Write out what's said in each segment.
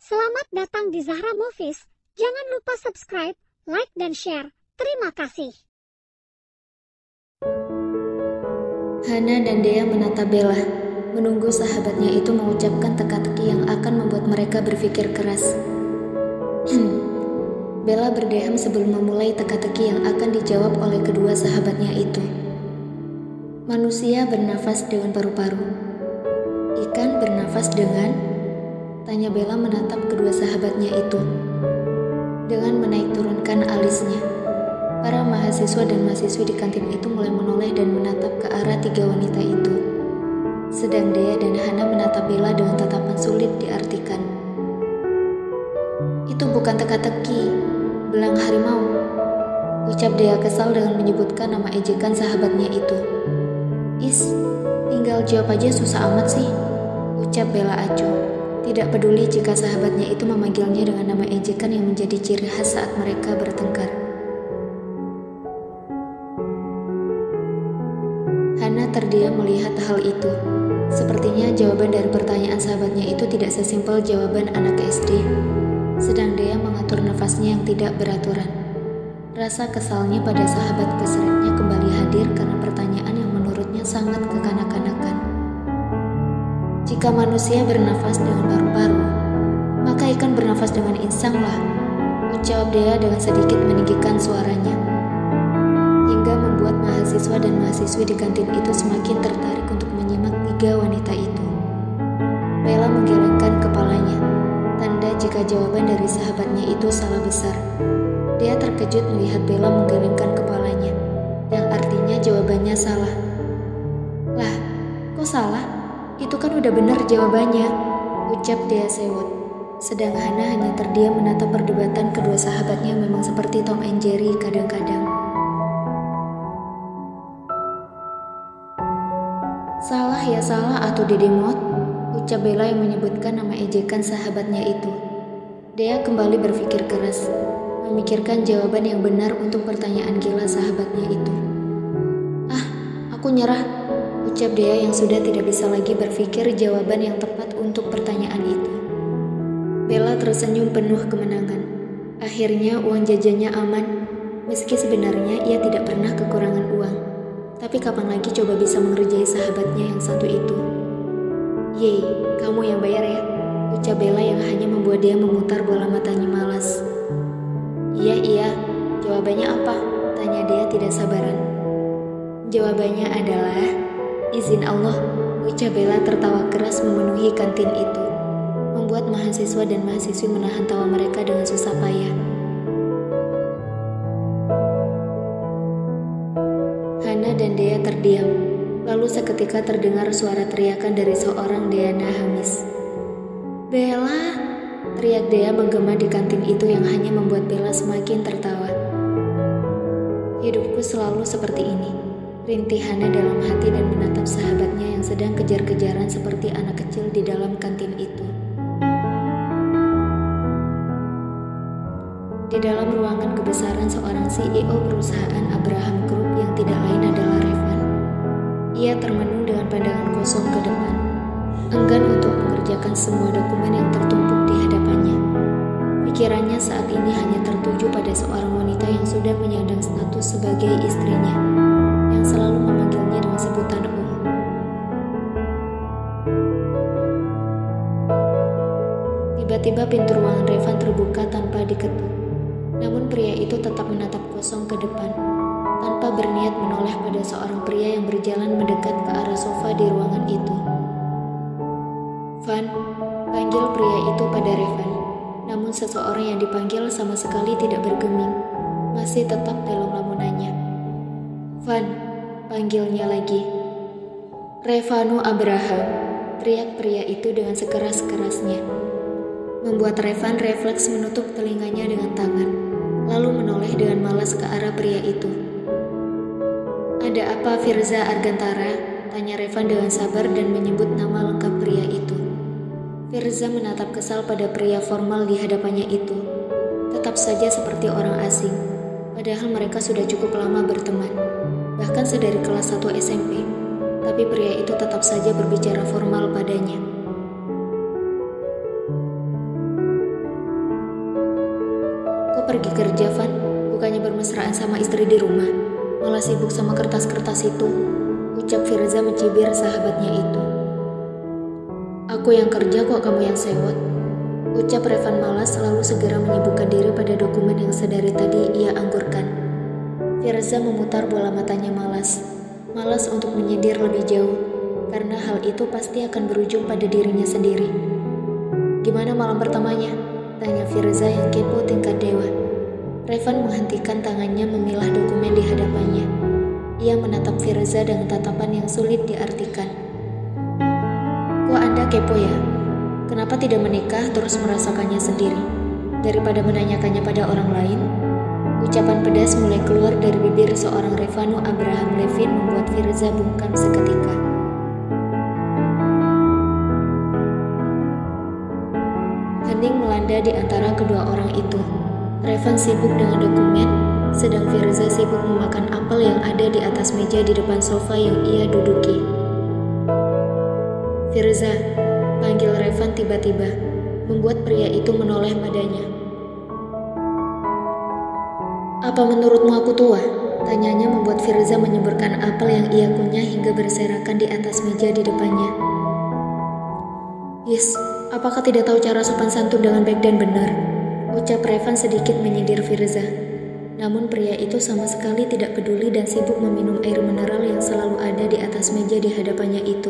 Selamat datang di Zahra Movies. Jangan lupa subscribe, like, dan share. Terima kasih. Hana dan Dea menatap Bella, menunggu sahabatnya itu mengucapkan teka-teki yang akan membuat mereka berpikir keras. Bella berdeham sebelum memulai teka-teki yang akan dijawab oleh kedua sahabatnya itu. Manusia bernafas dengan paru-paru. Ikan bernafas dengan? Tanya Bella menatap kedua sahabatnya itu. Dengan menaik turunkan alisnya, para mahasiswa dan mahasiswi di kantin itu mulai menoleh dan menatap ke arah tiga wanita itu. Sedang Dea dan Hana menatap Bella dengan tatapan sulit diartikan. Itu bukan teka-teki, belang harimau, ucap Dea kesal dengan menyebutkan nama ejekan sahabatnya itu. Is, tinggal jawab aja susah amat sih, ucap Bella acuh. Tidak peduli jika sahabatnya itu memanggilnya dengan nama ejekan yang menjadi ciri khas saat mereka bertengkar. Hana terdiam melihat hal itu. Sepertinya jawaban dari pertanyaan sahabatnya itu tidak sesimpel jawaban anak SD. Sedang Dea mengatur nafasnya yang tidak beraturan. Rasa kesalnya pada sahabat kesretnya kembali hadir karena pertanyaan yang menurutnya sangat kekanak-kanakan. Jika manusia bernafas dengan paru-paru, maka ikan bernafas dengan insang lah, ucap Dea dengan sedikit meninggikan suaranya. Hingga membuat mahasiswa dan mahasiswi di kantin itu semakin tertarik untuk menyimak tiga wanita itu. Bella menggelengkan kepalanya, tanda jika jawaban dari sahabatnya itu salah besar. Dia terkejut melihat Bella menggelengkan kepalanya, yang artinya jawabannya salah. Lah, kok salah? Itu kan udah benar jawabannya, ucap Dea sewot. Sedang Hana hanya terdiam menatap perdebatan kedua sahabatnya yang memang seperti Tom and Jerry kadang-kadang. Salah ya salah atau Dedemot, ucap Bella yang menyebutkan nama ejekan sahabatnya itu. Dea kembali berpikir keras, memikirkan jawaban yang benar untuk pertanyaan gila sahabatnya itu. Ah, aku nyerah, ucap Dea yang sudah tidak bisa lagi berpikir jawaban yang tepat untuk pertanyaan itu. Bella tersenyum penuh kemenangan. Akhirnya uang jajannya aman, meski sebenarnya ia tidak pernah kekurangan uang. Tapi kapan lagi coba bisa mengerjai sahabatnya yang satu itu? Yeay, kamu yang bayar ya, ucap Bella yang hanya membuat dia memutar bola matanya malas. Iya, jawabannya apa? Tanya Dea tidak sabaran. Jawabannya adalah izin Allah, ucap Bella tertawa keras memenuhi kantin itu, membuat mahasiswa dan mahasiswi menahan tawa mereka dengan susah payah. Hana dan Dea terdiam, lalu seketika terdengar suara teriakan dari seorang Deana Hamis. Bella, teriak Dea menggema di kantin itu yang hanya membuat Bella semakin tertawa. Hidupku selalu seperti ini, rintih Hana dalam hati dan menatap sahabatnya yang sedang kejar-kejaran seperti anak kecil di dalam kantin itu. Di dalam ruangan kebesaran seorang CEO perusahaan Abraham Group yang tidak lain adalah Revan. Ia termenung dengan pandangan kosong ke depan, enggan untuk mengerjakan semua dokumen yang tertumpuk di hadapannya. Pikirannya saat ini hanya tertuju pada seorang wanita yang sudah menyandang status sebagai istrinya, yang selalu memanggilnya dengan sebutan Tiba-tiba pintu ruangan Revan terbuka tanpa diketuk. Namun pria itu tetap menatap kosong ke depan, tanpa berniat menoleh pada seorang pria yang berjalan mendekat ke arah sofa di ruangan itu. Van, panggil pria itu pada Revan. Namun seseorang yang dipanggil sama sekali tidak bergeming, masih tetap dalam lamunannya. Van, panggilnya lagi. Revanu Abraham, teriak pria itu dengan sekeras-kerasnya, membuat Revan refleks menutup telinganya dengan tangan, lalu menoleh dengan malas ke arah pria itu. Ada apa Firza Argantara? Tanya Revan dengan sabar dan menyebut nama lengkap pria itu. Firza menatap kesal pada pria formal di hadapannya itu, tetap saja seperti orang asing, padahal mereka sudah cukup lama berteman, bahkan sedari kelas 1 SMP, tapi pria itu tetap saja berbicara formal padanya. pergi kerja, Van? Bukannya bermesraan sama istri di rumah, malah sibuk sama kertas-kertas itu, ucap Firza mencibir sahabatnya itu. Aku yang kerja kok kamu yang sewot, ucap Revan malas lalu segera menyibukkan diri pada dokumen yang sedari tadi ia anggurkan. Firza memutar bola matanya malas untuk menyindir lebih jauh, karena hal itu pasti akan berujung pada dirinya sendiri. Gimana malam pertamanya? Tanya Firza yang kepo tingkat dewa. Revan menghentikan tangannya memilah dokumen di hadapannya. Ia menatap Firza dengan tatapan yang sulit diartikan. Kok Anda kepo ya? Kenapa tidak menikah terus merasakannya sendiri, daripada menanyakannya pada orang lain? Ucapan pedas mulai keluar dari bibir seorang Revano Abraham Levin membuat Firza bungkam seketika. Hening melanda di antara kedua orang itu. Revan sibuk dengan dokumen, sedang Firza sibuk memakan apel yang ada di atas meja di depan sofa yang ia duduki. Firza, panggil Revan tiba-tiba, membuat pria itu menoleh padanya. Apa menurutmu aku tua? Tanyanya membuat Firza menyemburkan apel yang ia kunyah hingga berserakan di atas meja di depannya. Yes, apakah tidak tahu cara sopan santun dengan baik dan benar? Ucap Revan sedikit menyindir Firza. Namun pria itu sama sekali tidak peduli dan sibuk meminum air mineral yang selalu ada di atas meja di hadapannya itu.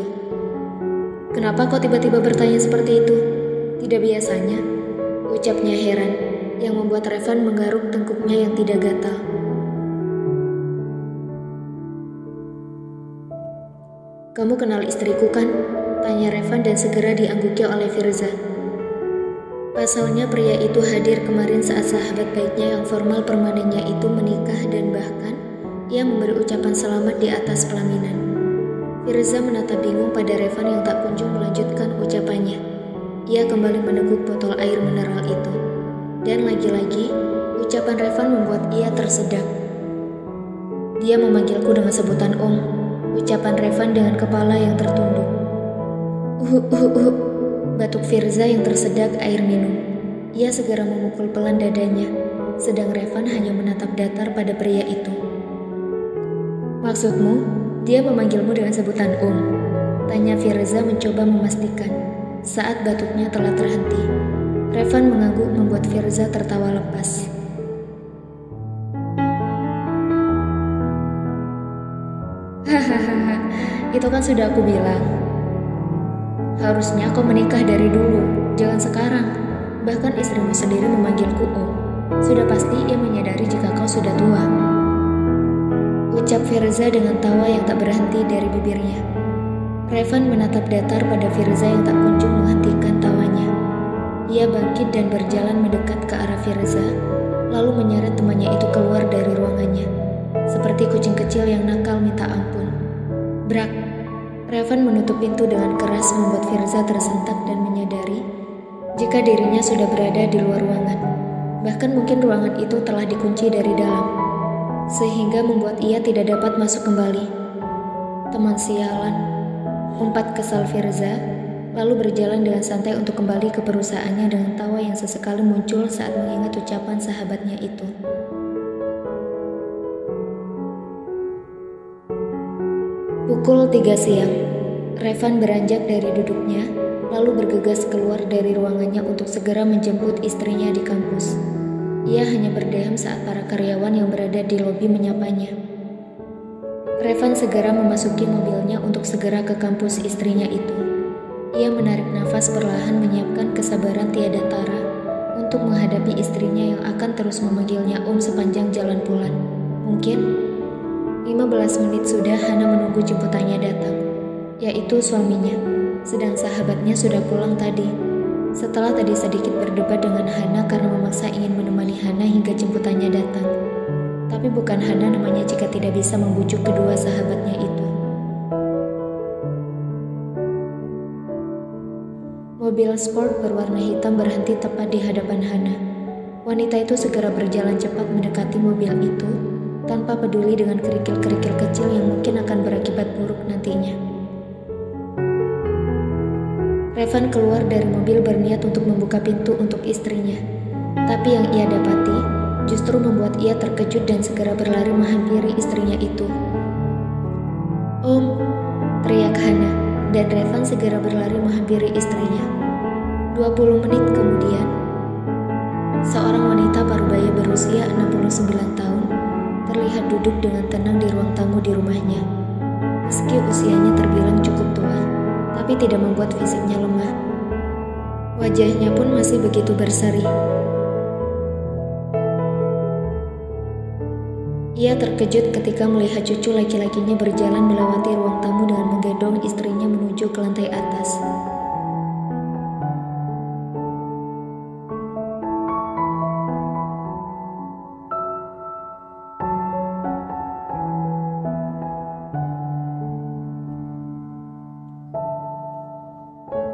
Kenapa kau tiba-tiba bertanya seperti itu? Tidak biasanya, ucapnya heran, yang membuat Revan menggaruk tengkuknya yang tidak gatal. Kamu kenal istriku kan? Tanya Revan dan segera diangguki oleh Firza. Pasalnya pria itu hadir kemarin saat sahabat baiknya yang formal permanennya itu menikah dan bahkan ia memberi ucapan selamat di atas pelaminan. Firza menatap bingung pada Revan yang tak kunjung melanjutkan ucapannya. Ia kembali meneguk botol air mineral itu. Dan lagi-lagi, ucapan Revan membuat ia tersedak. Dia memanggilku dengan sebutan Om, ucapan Revan dengan kepala yang tertunduk. Batuk Firza yang tersedak air minum. Ia segera memukul pelan dadanya, sedang Revan hanya menatap datar pada pria itu. Maksudmu, dia memanggilmu dengan sebutan Om? Tanya Firza mencoba memastikan, saat batuknya telah terhenti. Revan mengangguk membuat Firza tertawa lepas. Hahaha, itu kan sudah aku bilang. Harusnya kau menikah dari dulu, jangan sekarang. Bahkan istrimu sendiri memanggilku Om. Sudah pasti ia menyadari jika kau sudah tua. Ucap Firza dengan tawa yang tak berhenti dari bibirnya. Revan menatap datar pada Firza yang tak kunjung menghentikan tawanya. Ia bangkit dan berjalan mendekat ke arah Firza, lalu menyeret temannya itu keluar dari ruangannya, seperti kucing kecil yang nakal minta ampun. Brak! Revan menutup pintu dengan keras membuat Firza tersentak dan menyadari jika dirinya sudah berada di luar ruangan. Bahkan mungkin ruangan itu telah dikunci dari dalam, sehingga membuat ia tidak dapat masuk kembali. Teman sialan, umpat kesal Firza, lalu berjalan dengan santai untuk kembali ke perusahaannya dengan tawa yang sesekali muncul saat mengingat ucapan sahabatnya itu. Pukul 3 siang, Revan beranjak dari duduknya, lalu bergegas keluar dari ruangannya untuk segera menjemput istrinya di kampus. Ia hanya berdiam saat para karyawan yang berada di lobi menyapanya. Revan segera memasuki mobilnya untuk segera ke kampus istrinya itu. Ia menarik nafas perlahan menyiapkan kesabaran tiada tara untuk menghadapi istrinya yang akan terus memanggilnya Om sepanjang jalan pulang. Mungkin 15 menit sudah Hana menunggu jemputannya datang, yaitu suaminya, sedang sahabatnya sudah pulang tadi. Setelah tadi sedikit berdebat dengan Hana karena memaksa ingin menemani Hana hingga jemputannya datang. Tapi bukan Hana namanya jika tidak bisa membujuk kedua sahabatnya itu. Mobil sport berwarna hitam berhenti tepat di hadapan Hana. Wanita itu segera berjalan cepat mendekati mobil itu, tanpa peduli dengan kerikil-kerikil kecil yang mungkin akan berakibat buruk nantinya. Revan keluar dari mobil berniat untuk membuka pintu untuk istrinya. Tapi yang ia dapati, justru membuat ia terkejut dan segera berlari menghampiri istrinya itu. "Om!" teriak Hana, dan Revan segera berlari menghampiri istrinya. 20 menit kemudian, seorang wanita parubaya berusia 69 tahun terlihat duduk dengan tenang di ruang tamu di rumahnya. Meski usianya terbilang cukup tua, tapi tidak membuat fisiknya lemah. Wajahnya pun masih begitu berseri. Ia terkejut ketika melihat cucu laki-lakinya berjalan melewati ruang tamu dengan menggendong istrinya menuju ke lantai atas.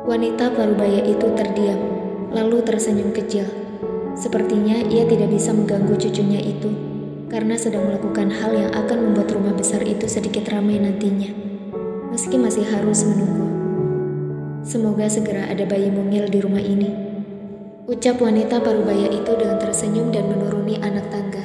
Wanita parubaya itu terdiam, lalu tersenyum kecil. Sepertinya ia tidak bisa mengganggu cucunya itu, karena sedang melakukan hal yang akan membuat rumah besar itu sedikit ramai nantinya. Meski masih harus menunggu. Semoga segera ada bayi mungil di rumah ini, ucap wanita parubaya itu dengan tersenyum dan menuruni anak tangga.